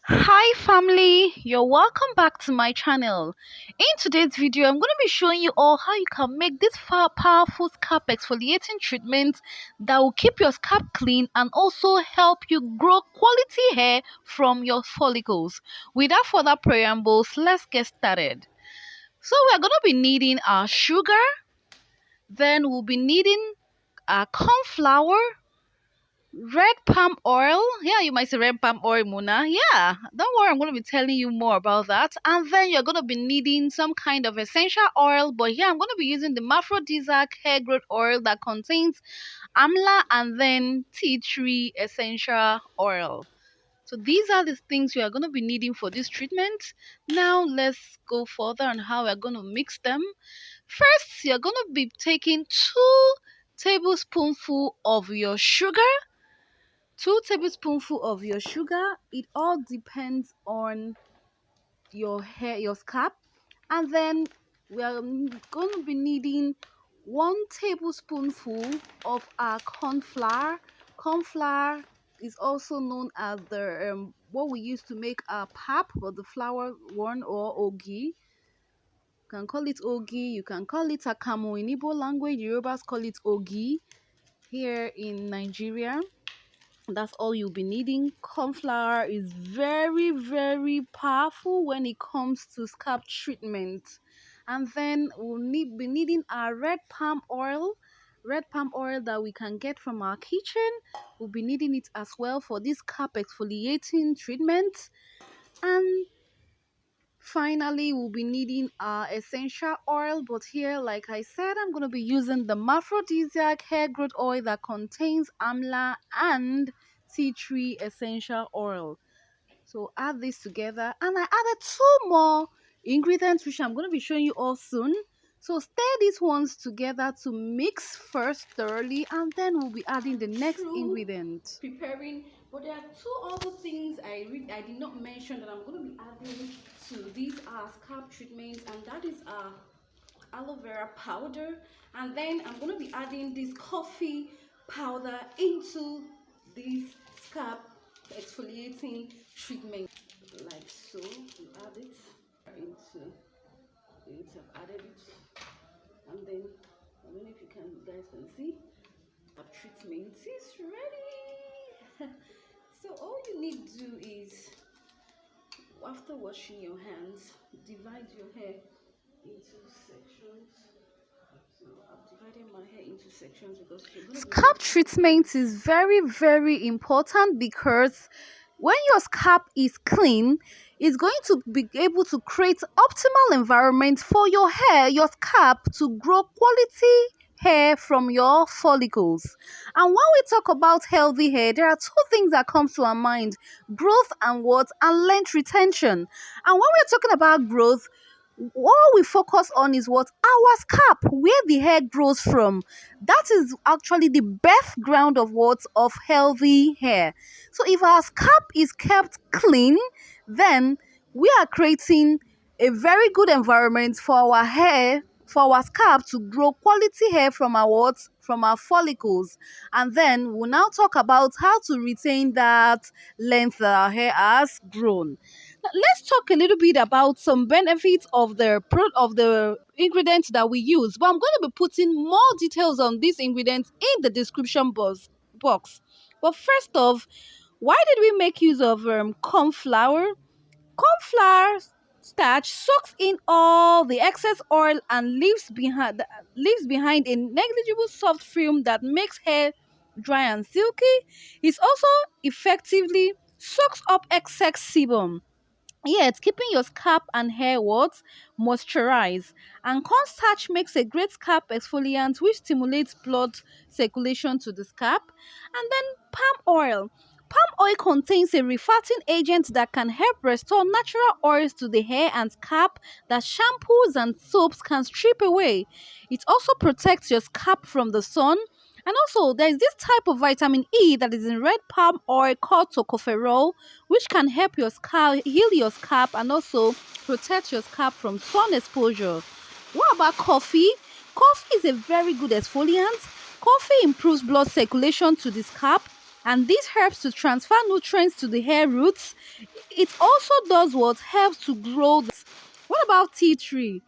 Hi family, you're welcome back to my channel. In today's video, I'm going to be showing you all how you can make this powerful scalp exfoliating treatment that will keep your scalp clean and also help you grow quality hair from your follicles. Without further preambles, let's get started. So we're going to be needing our sugar, then we'll be needing our corn flour, red palm oil. Yeah, you might say red palm oil, Muna. Yeah, don't worry, I'm going to be telling you more about that. And then you're going to be needing some kind of essential oil. But here I'm going to be using the aphrodisiac hair growth oil that contains amla and then tea tree essential oil. So these are the things you are going to be needing for this treatment. Now let's go further on how we're going to mix them. First, you're going to be taking 2 tablespoonfuls of your sugar, 2 tablespoonful of your sugar. It all depends on your hair, your scalp. And then we are going to be needing 1 tablespoonful of our corn flour. Corn flour is also known as the what we use to make our pap, or the flour one, or ogi. You can call it ogi, you can call it akamu in Igbo language. Yorubas call it ogi here in Nigeria. That's all you'll be needing. Corn flour is very powerful when it comes to scalp treatment. And then be needing our red palm oil, that we can get from our kitchen. We'll be needing it as well for this scalp exfoliating treatment. And finally, we'll be needing our essential oil, but here, like I said, I'm going to be using the aphrodisiac hair growth oil that contains amla and tea tree essential oil. So add this together, and I added 2 more ingredients which I'm going to be showing you all soon. So stir these ones together to mix first thoroughly, and then we'll be adding the next ingredient. Preparing, but there are 2 other things I did not mention that I'm going to be adding to these scalp treatments, and that is aloe vera powder, and then I'm going to be adding this coffee powder into this scalp exfoliating treatment, like so. We add it into it. I've added it, and then I don't know if you guys can see our treatment is ready. So all you need to do is, after washing your hands, divide your hair into sections. So I've divided my hair into sections because scalp treatment is very important, because when your scalp is clean, it's going to be able to create optimal environment for your hair, your scalp, to grow quality hair from your follicles. And when we talk about healthy hair, there are 2 things that comes to our mind: growth and what? And length retention. And when we're talking about growth, all we focus on is what? Our scalp, where the hair grows from. That is actually the birth ground of what? Of healthy hair. So if our scalp is kept clean, then we are creating a very good environment for our hair, for our scalp to grow quality hair from our what? From our follicles. And then we'll now talk about how to retain that length that our hair has grown. Let's talk a little bit about some benefits of the ingredients that we use. But I'm going to be putting more details on these ingredients in the description box. But first off, why did we make use of corn flour? Corn flour starch soaks in all the excess oil and leaves behind a negligible soft film that makes hair dry and silky. It also effectively soaks up excess sebum, yet keeping your scalp and hair what? Moisturized. And cornstarch makes a great scalp exfoliant which stimulates blood circulation to the scalp. And then palm oil. Palm oil contains a refatting agent that can help restore natural oils to the hair and scalp that shampoos and soaps can strip away. It also protects your scalp from the sun. And also, there is this type of vitamin E that is in red palm oil called tocopherol, which can help your scalp, heal your scalp, and also protect your scalp from sun exposure. What about coffee? Coffee is a very good exfoliant. Coffee improves blood circulation to the scalp. and this helps to transfer nutrients to the hair roots. It also does what helps to grow. What about tea tree?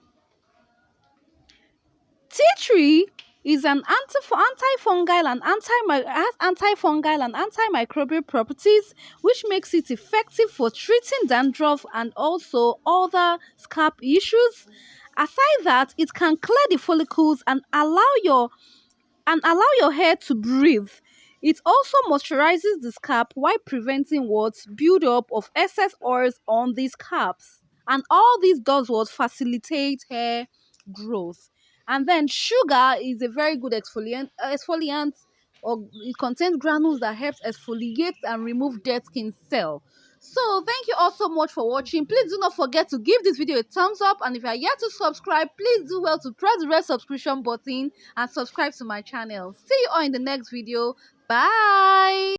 Tea tree is an antifungal and has antifungal and antimicrobial properties, which makes it effective for treating dandruff and also other scalp issues. Aside that, it can clear the follicles and allow your hair to breathe. It also moisturizes the scalp while preventing what buildup of excess oils on the scalps. And all this does what facilitate hair growth. And then sugar is a very good exfoliant, or it contains granules that helps exfoliate and remove dead skin cell. So thank you all so much for watching. Please do not forget to give this video a thumbs up, and if you are yet to subscribe, please do well to press the red subscription button and subscribe to my channel. See you all in the next video. Bye.